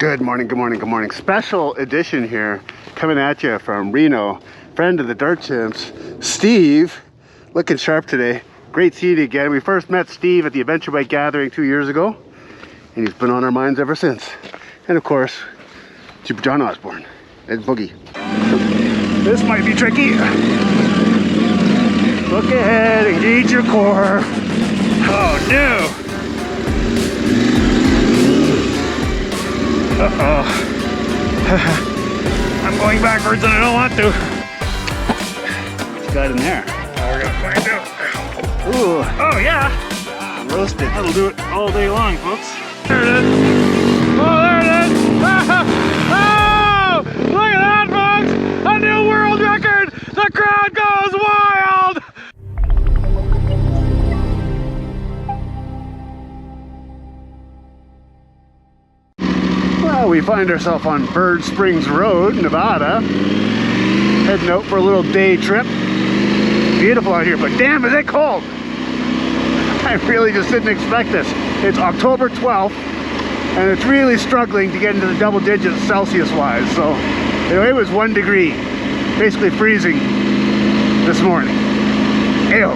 Good morning, good morning, good morning. Special edition here coming at you from Reno. Friend of the Dirt Chimps, Steve, looking sharp today. Great seeing you again. We first met Steve at the Adventure Bike Gathering 2 years ago, and he's been on our minds ever since. And of course, Super John Osborne and Boogie. This might be tricky. Look ahead, engage your core. Oh no! Uh-oh. I'm going backwards and I don't want to. What you got in there? We're gonna find out. Ooh. Oh yeah. Roasted. That'll do it all day long, folks. There it is. Oh, there it is. Oh! Look at that, folks! A new world record! The crowd goes wild! Well, we find ourselves on Bird Springs Road, Nevada, heading out for a little day trip. Beautiful out here, but damn, is it cold! I really just didn't expect this. It's October 12th, and it's really struggling to get into the double digits Celsius-wise. So, anyway, it was 1 degree, basically freezing this morning. Ew.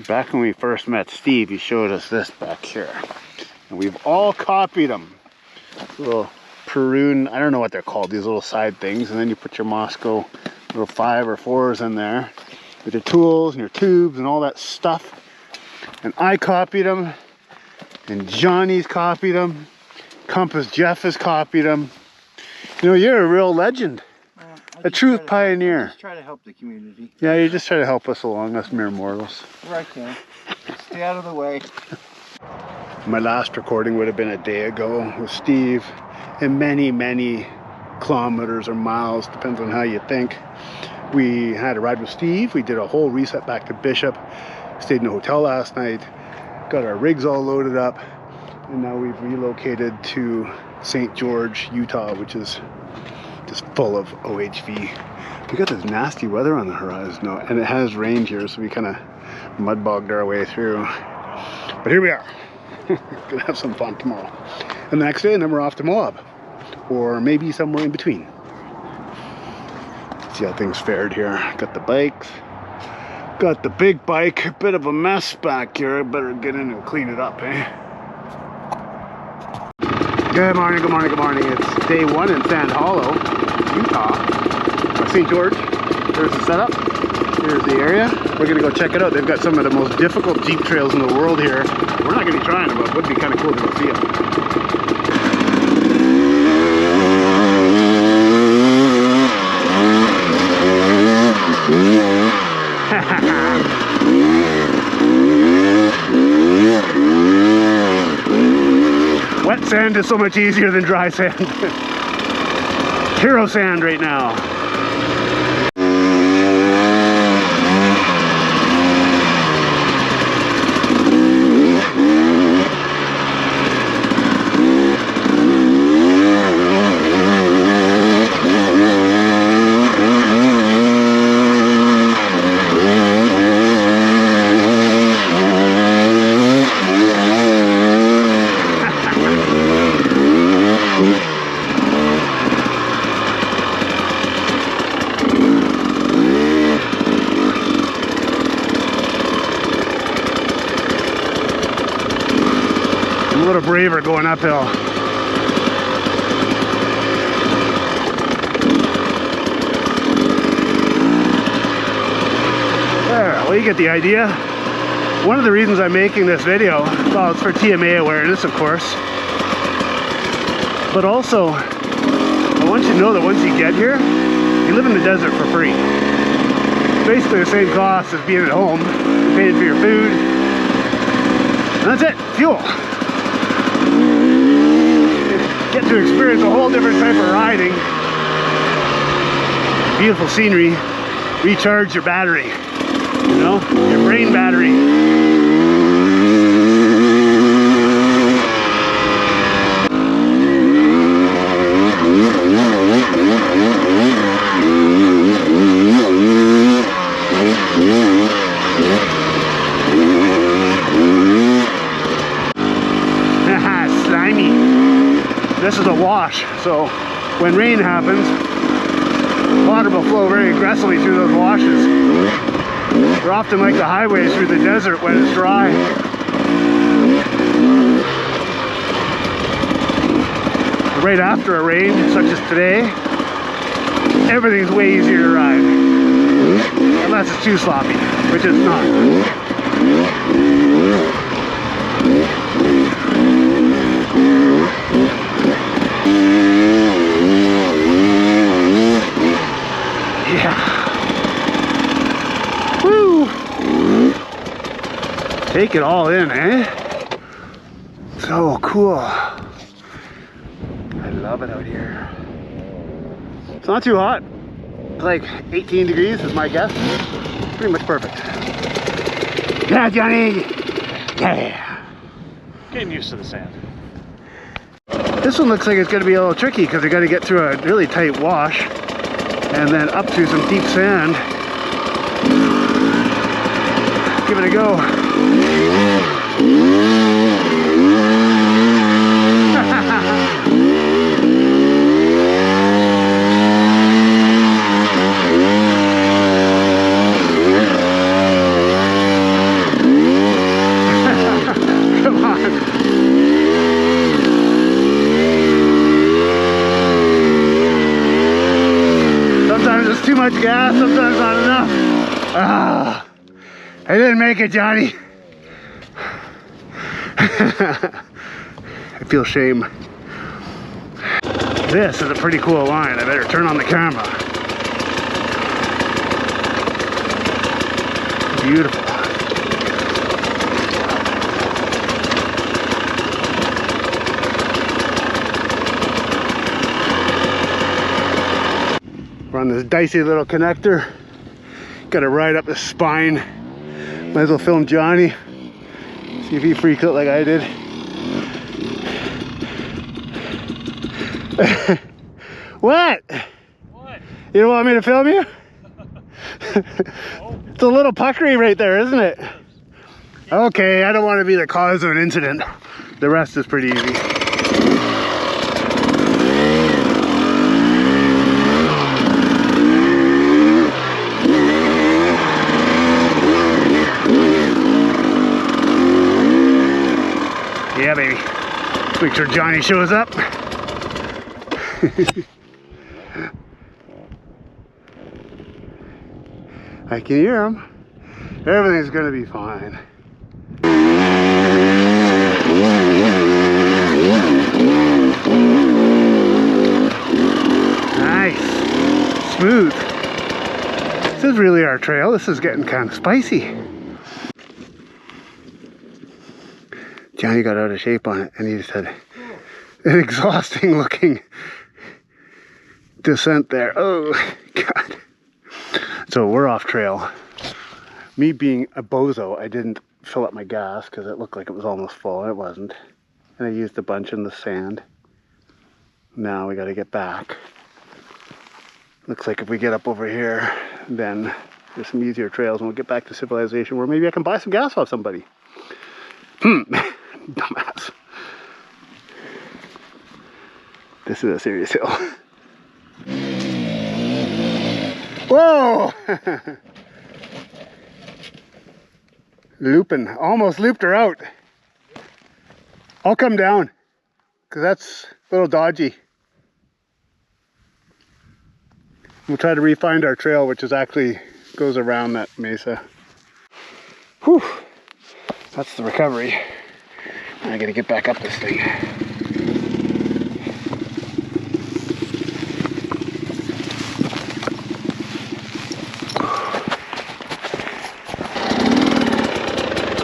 Back when we first met Steve, he showed us this back here. And we've all copied them. Little Peroon, I don't know what they're called, these little side things. And then you put your Moscow little 5 or 4s in there with your tools and your tubes and all that stuff. And I copied them. And Johnny's copied them. Compass Jeff has copied them. You know, you're a real legend. A true pioneer. Just try to help the community. Yeah, you just try to help us along, us mere mortals. Where I can. Stay out of the way. My last recording would have been a day ago with Steve, and many kilometers or miles, depends on how you think. We had a ride with Steve. We did a whole reset back to Bishop. Stayed in a hotel last night. Got our rigs all loaded up. And now we've relocated to St. George, Utah, which is just full of OHV. We got this nasty weather on the horizon now, and it has rained here, so we kind of mud bogged our way through. But here we are. Gonna have some fun tomorrow. And the next day, and then we're off to Moab. Or maybe somewhere in between. See how things fared here. Got the bikes. Got the big bike. A bit of a mess back here. I better get in and clean it up, eh? Good morning, good morning, good morning. It's day 1 in Sand Hollow, Utah. St. George. There's the setup. Here's the area. We're gonna go check it out. They've got some of the most difficult Jeep trails in the world here. We're not gonna be trying them, but it would be kind of cool to go see them. Wet sand is so much easier than dry sand. Hero sand right now. A little braver going uphill. There, well, you get the idea. One of the reasons I'm making this video, well, it's for TMA awareness, of course. But also, I want you to know that once you get here, you live in the desert for free. It's basically the same cost as being at home. You're paying for your food. And that's it, fuel. Get to experience a whole different type of riding. Beautiful scenery. Recharge your battery, you know, your brain battery. this is a wash, so when rain happens, water will flow very aggressively through those washes. They're often like the highways through the desert when it's dry. Right after a rain, such as today, everything's way easier to ride. Unless it's too sloppy, which it's not. Yeah. Woo! Take it all in, eh? So cool. I love it out here. It's not too hot. It's like 18 degrees is my guess. Pretty much perfect. Yeah, Johnny! Yeah! Getting used to the sand. This one looks like it's going to be a little tricky because you got to get through a really tight wash and then up through some deep sand. Give it a go. Come on. Sometimes it's too much gas, sometimes not enough. Ah, I didn't make it, Johnny. I feel shame. This is a pretty cool line. I better turn on the camera. Beautiful. We're on this dicey little connector. Gotta ride up the spine. Might as well film Johnny. See if he freaks out like I did. What? What? You don't want me to film you? No. It's a little puckery right there, isn't it? Okay, I don't want to be the cause of an incident. The rest is pretty easy. Yeah, baby. Let's make sure Johnny shows up. I can hear him. Everything's gonna be fine. Nice. Smooth. This is really our trail. This is getting kind of spicy. Johnny got out of shape on it and he just had an exhausting looking descent there. Oh, God. So we're off trail. Me being a bozo, I didn't fill up my gas because it looked like it was almost full. It wasn't. And I used a bunch in the sand. Now we got to get back. Looks like if we get up over here, then there's some easier trails and we'll get back to civilization where maybe I can buy some gas off somebody. Dumbass. This is a serious hill. Whoa! Looping. Almost looped her out. I'll come down because that's a little dodgy. We'll try to re-find our trail, which is actually goes around that mesa. Whew. That's the recovery. I gotta get back up this thing.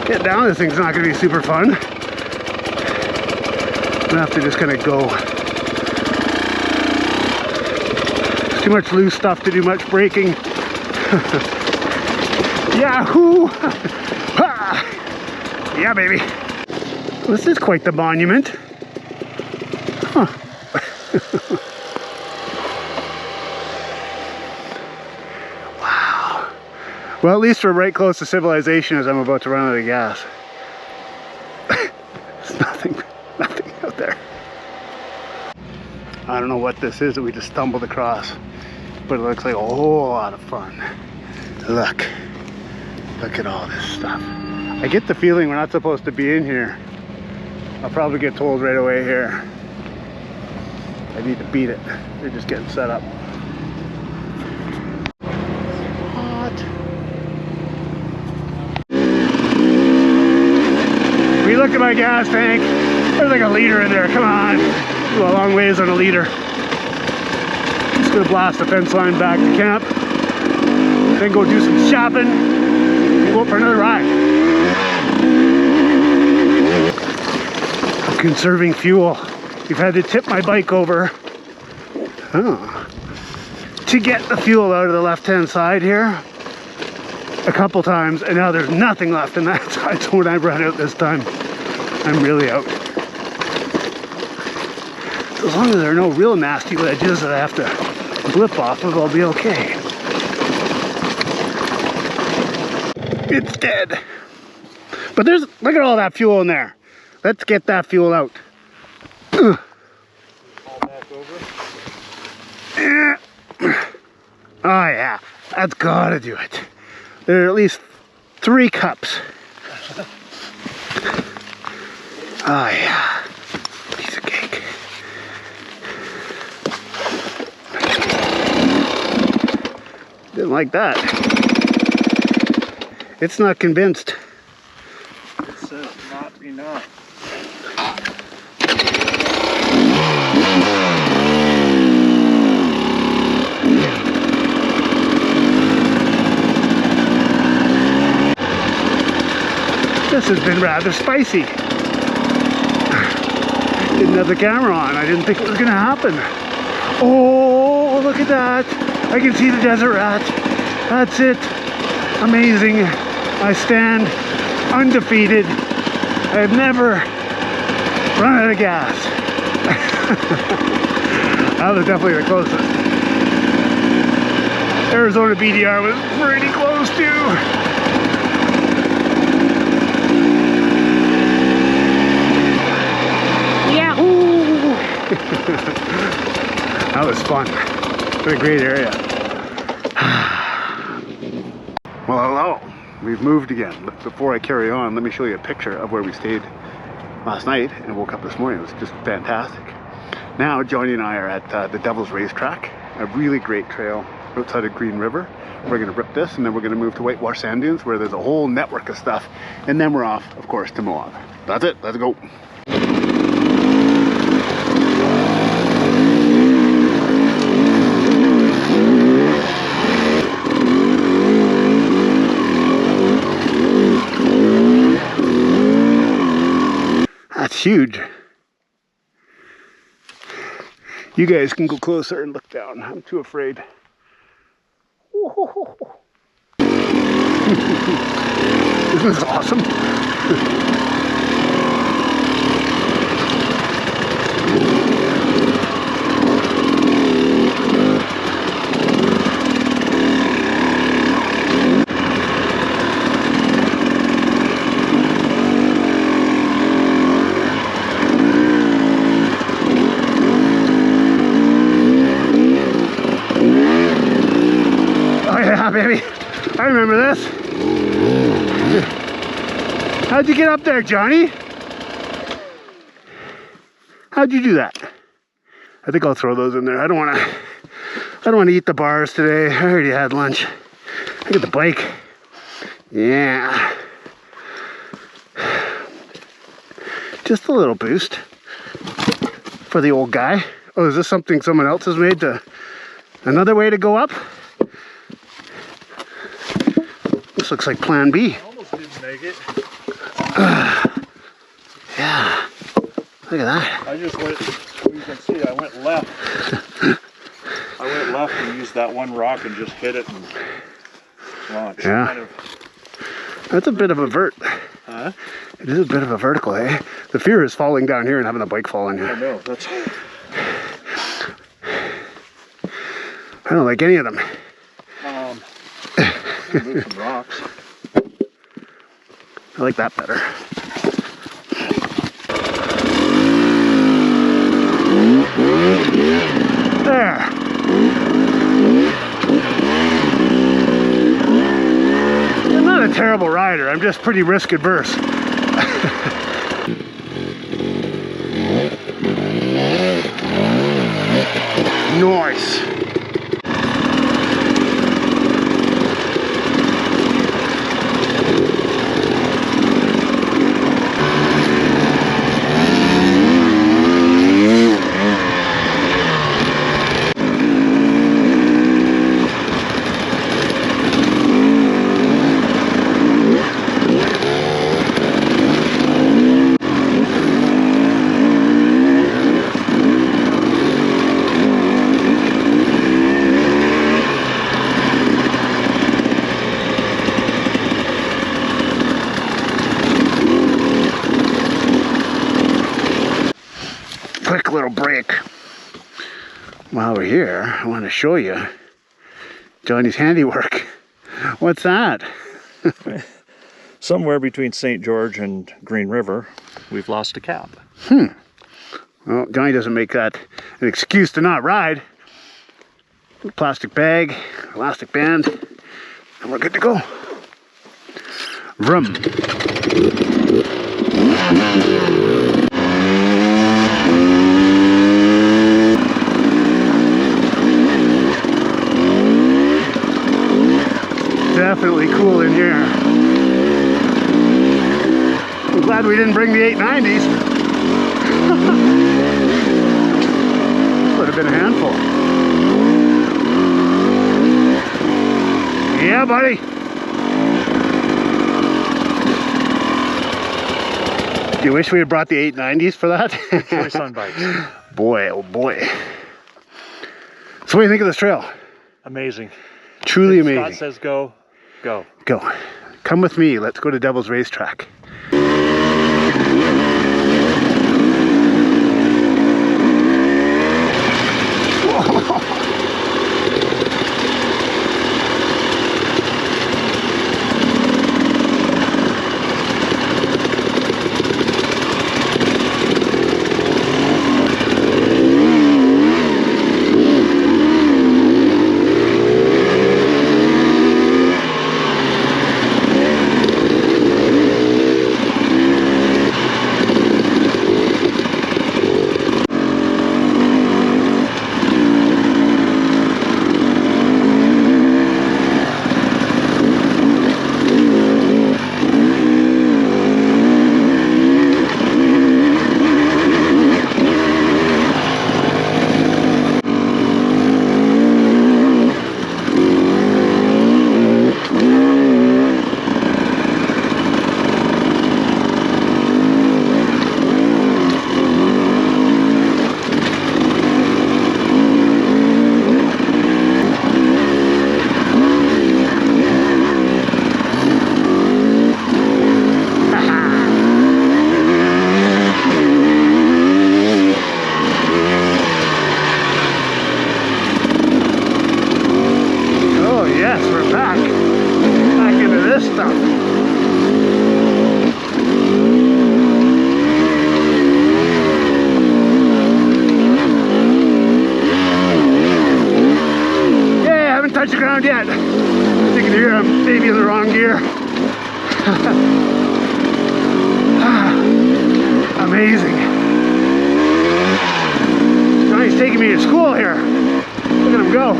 Get down, this thing's not gonna be super fun. I'm gonna have to just kind of go. There's too much loose stuff to do much braking. Yahoo! Yeah, baby. This is quite the monument. Huh. Wow. Well, at least we're right close to civilization as I'm about to run out of gas. There's nothing out there. I don't know what this is that we just stumbled across, but it looks like a whole lot of fun. Look at all this stuff. I get the feeling we're not supposed to be in here. I'll probably get told right away here. I need to beat it. They're just getting set up. Hot. We look at my gas tank. There's like a liter in there. Come on. Go a long ways on a liter. Just gonna blast the fence line back to camp. Then go do some shopping. And go for another ride. I'm conserving fuel. We've had to tip my bike over to get the fuel out of the left-hand side here a couple times, and now there's nothing left in that side. So when I run out this time, I'm really out. So as long as there are no real nasty ledges that I have to blip off of, I'll be okay. It's dead. But there's, look at all that fuel in there. Let's get that fuel out. All back over. Oh yeah, that's gotta do it. There are at least 3 cups. Oh yeah, piece of cake. Didn't like that. It's not convinced. It says not enough. This has been rather spicy. Didn't have the camera on. I didn't think it was gonna happen. Oh, look at that. I can see the desert rat. That's it. Amazing. I stand undefeated. I have never run out of gas. That was definitely the closest. Arizona BDR was pretty close too. That was fun. What a great area. Well, hello. We've moved again. Before I carry on, let me show you a picture of where we stayed last night and woke up this morning. It was just fantastic. Now, Johnny and I are at the Devil's Racetrack, a really great trail outside of Green River. We're going to rip this and then we're going to move to Whitewash Sand Dunes where there's a whole network of stuff. And then we're off, of course, to Moab. That's it. Let's go. That's huge. You guys can go closer and look down. I'm too afraid. This is awesome. Baby, I remember this. How'd you get up there, Johnny? How'd you do that? I think I'll throw those in there. I don't want to eat the bars today. I already had lunch. Look at the bike. Yeah. Just a little boost for the old guy. Oh, is this something someone else has made to another way to go up? This looks like plan B. I almost didn't make it. Yeah. Look at that. I just went, you can see, I went left. I went left and used that one rock and just hit it and launched. Yeah. Kind of, that's a bit of a vert. huh? It is a bit of a vertical, eh? The fear is falling down here and having a bike fall on you. I know, that's... I don't like any of them. Move some rocks. I like that better. terrible rider. I'm just pretty risk adverse. Nice. Quick little break. While we're here, I want to show you Johnny's handiwork. What's that? Somewhere between St. George and Green River, we've lost a cap. Well, Johnny doesn't make that an excuse to not ride. Plastic bag, elastic band, and we're good to go. Vroom. Definitely cool in here. I'm glad we didn't bring the 890s. Would have been a handful. Yeah, buddy. Do you wish we had brought the 890s for that? Choice on bikes. Boy, oh boy. So what do you think of this trail? Amazing. Truly If amazing. Scott says go, go. Go. Come with me. Let's go to Devil's Racetrack. Touch the ground yet. As you can hear, I'm maybe in the wrong gear. Amazing. Johnny's taking me to school here. Look at him go.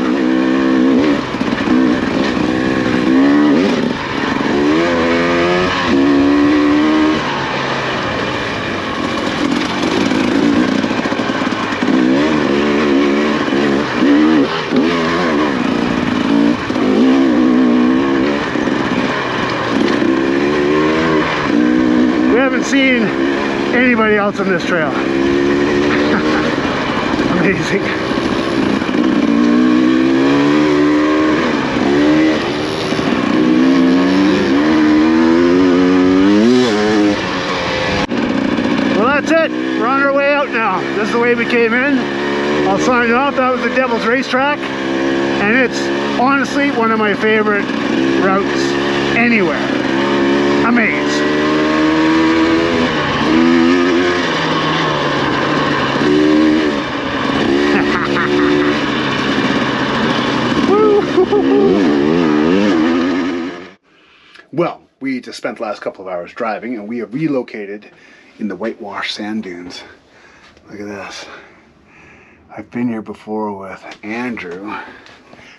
Seen anybody else on this trail. Amazing. Well, that's it. We're on our way out now. This is the way we came in. I'll sign off. That was the Devil's Racetrack, and it's honestly one of my favorite routes anywhere. Amazing. Well, We just spent the last couple of hours driving, and we have relocated in the Whitewash sand dunes. Look at this. I've been here before with Andrew.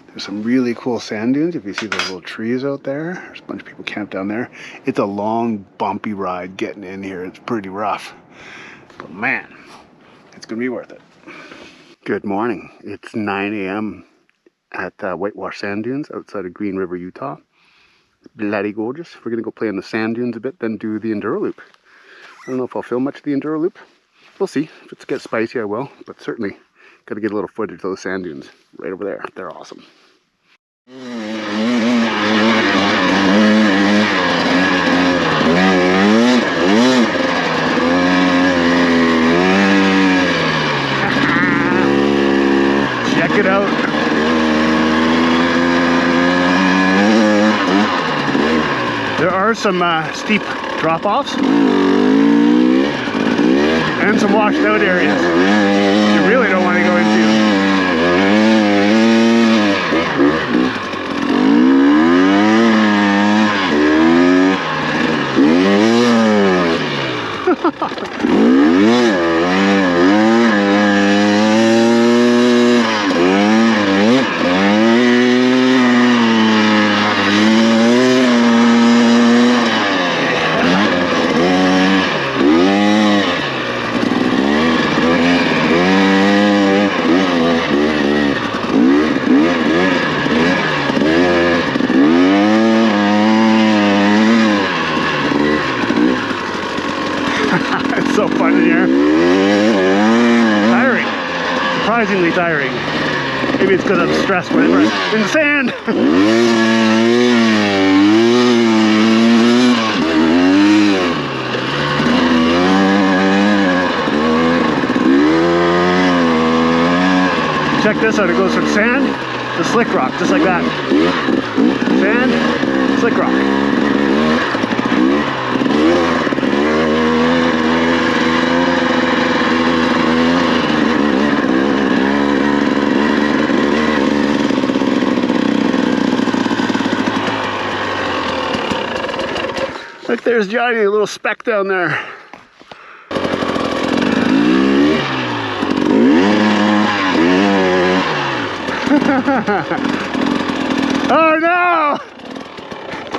There's some really cool sand dunes. If you see those little trees out there, there's a bunch of people camped down there. It's a long, bumpy ride getting in here. It's pretty rough. But man, it's gonna be worth it. Good morning. It's 9 a.m. at Whitewash Sand Dunes outside of Green River, Utah. Bloody gorgeous. We're gonna go play in the sand dunes a bit, then do the Enduro loop. I don't know if I'll film much of the Enduro loop. We'll see. If it gets spicy, I will. But certainly, gotta get a little footage of those sand dunes right over there. They're awesome. Check it out. There are some steep drop-offs and some washed out areas you really don't want to go into. It's so fun in here. Tiring. Surprisingly tiring. Maybe it's because I'm stressed when we're in the sand. Check this out. It goes from sand to slick rock, just like that. Sand, slick rock. Look, there's Johnny, a little speck down there. Oh no!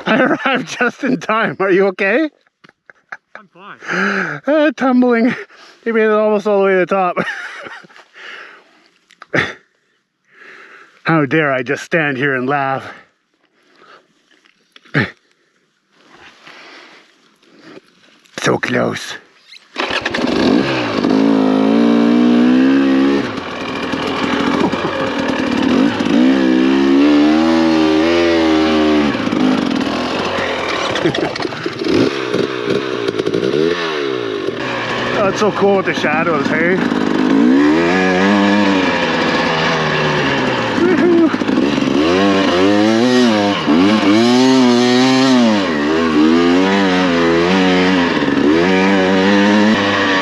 I arrived just in time. Are you okay? I'm fine. Tumbling. He made it almost all the way to the top. How dare I just stand here and laugh. So close. Oh, it's so cool with the shadows, hey?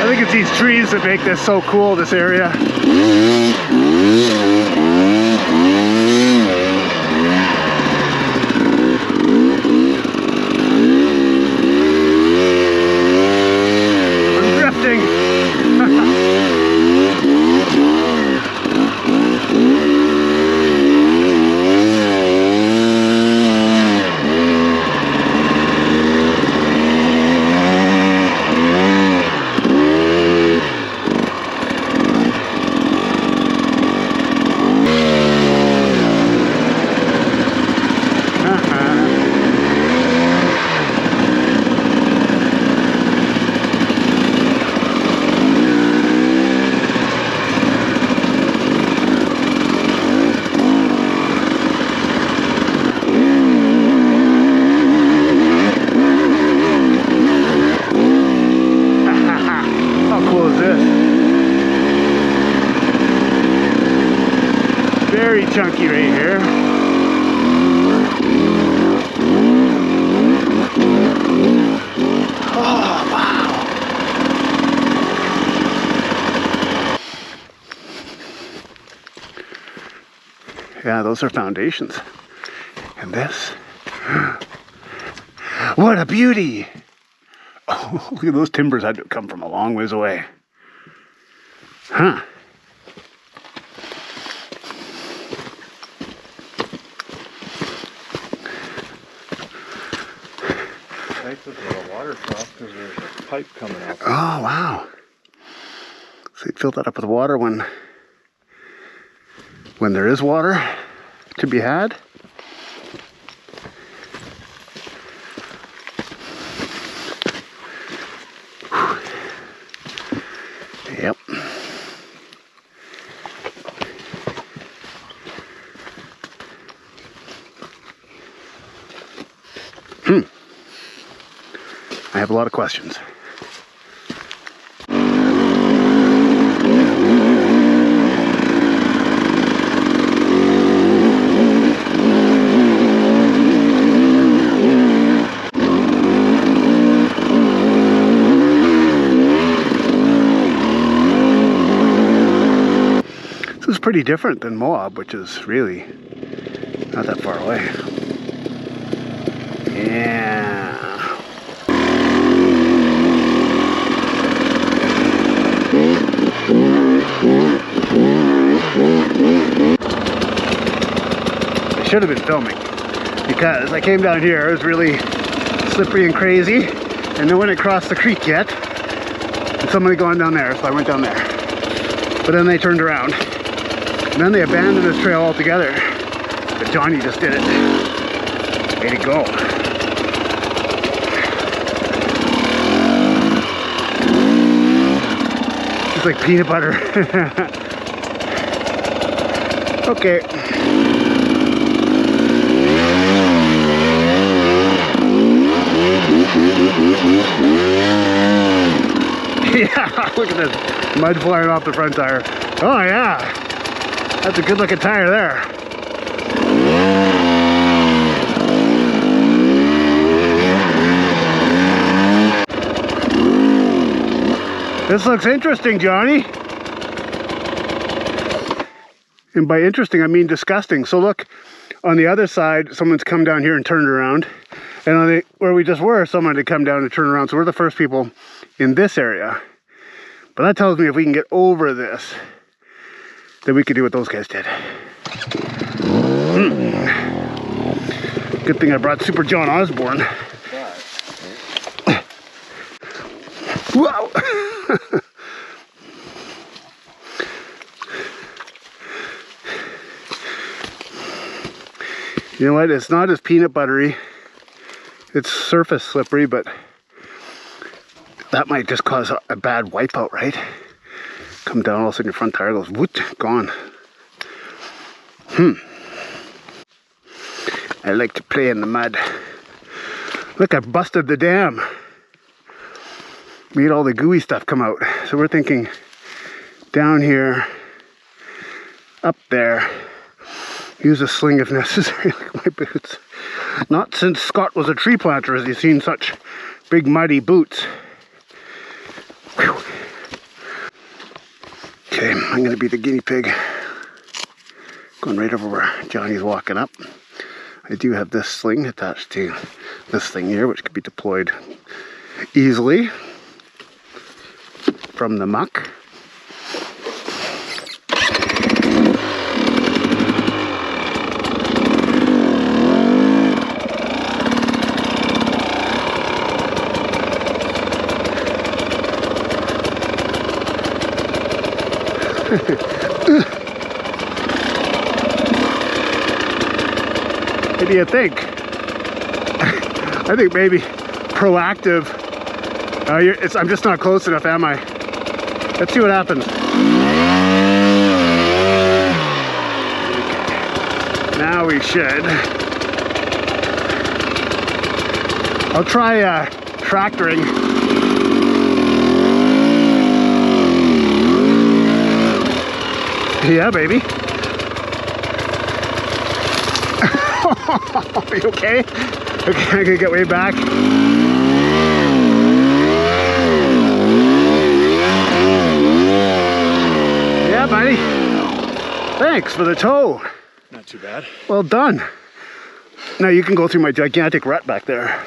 I think it's these trees that make this so cool, this area. Very chunky right here. Oh, wow. Yeah, those are foundations. And this. What a beauty! Oh, look at those timbers had to come from a long ways away. Huh. Nice with a water trough because there's a pipe coming up. Oh, wow. So you fill that up with water when there is water to be had. Yep. I have a lot of questions. This is pretty different than Moab, which is really not that far away. Yeah. I should have been filming because I came down here, it was really slippery and crazy, and no one had crossed the creek yet, and somebody going down there, so I went down there. But then they turned around, and then they abandoned this trail altogether. But Johnny just did it. Way to go. It's like peanut butter. Okay. Yeah, look at this mud flying off the front tire. Oh yeah, that's a good looking tire there. This looks interesting, Johnny. And by interesting, I mean disgusting. So look, on the other side, someone's come down here and turned around. And on where we just were, someone had come down and turned around. So we're the first people in this area. But that tells me if we can get over this, then we could do what those guys did. Good thing I brought Super John Osborne. Wow! You know what? It's not as peanut buttery. It's surface slippery, but that might just cause a bad wipeout, right? Come down, all of a sudden your front tire goes, whoop, gone. I like to play in the mud. Look, I've busted the dam. Made all the gooey stuff come out. So we're thinking down here, up there, use a sling if necessary, like my boots. Not since Scott was a tree planter has he seen such big muddy boots. Whew. Okay, I'm gonna be the guinea pig. Going right over where Johnny's walking up. I do have this sling attached to this thing here, which could be deployed easily from the muck. What do you think? I think maybe proactive. I'm just not close enough, am I? Let's see what happens. Now we should. I'll try tractoring. Yeah, baby. Are you okay? Okay, I'm gonna get way back. Yeah, buddy. Thanks for the tow. Not too bad. Well done. Now you can go through my gigantic rut back there.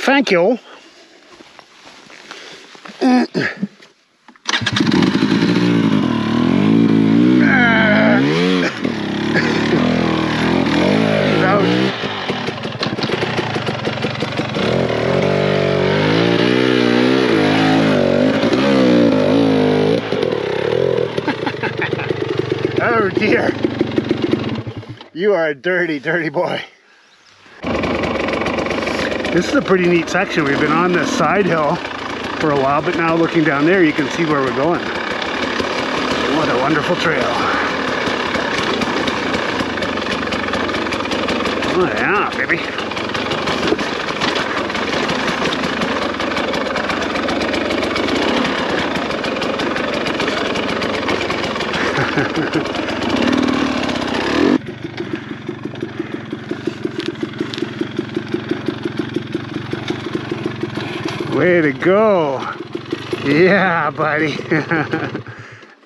Thank you. Oh dear. You are a dirty, dirty boy. This is a pretty neat section. We've been on this side hill for a while, but now looking down there, you can see where we're going. What a wonderful trail. Oh yeah, baby. Way to go. Yeah, buddy.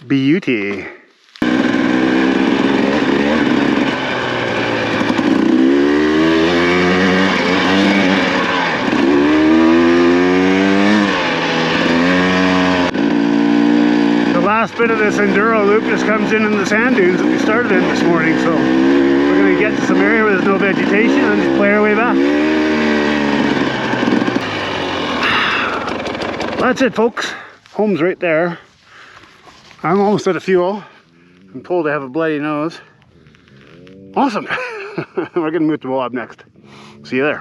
Beauty. The last bit of this Enduro loop just comes in the sand dunes that we started in this morning, so we're going to get to some area where there's no vegetation and just play our way back. That's it, folks. Home's right there. I'm almost out of fuel. I'm told I have a bloody nose. Awesome. We're going to move to Moab next. See you there.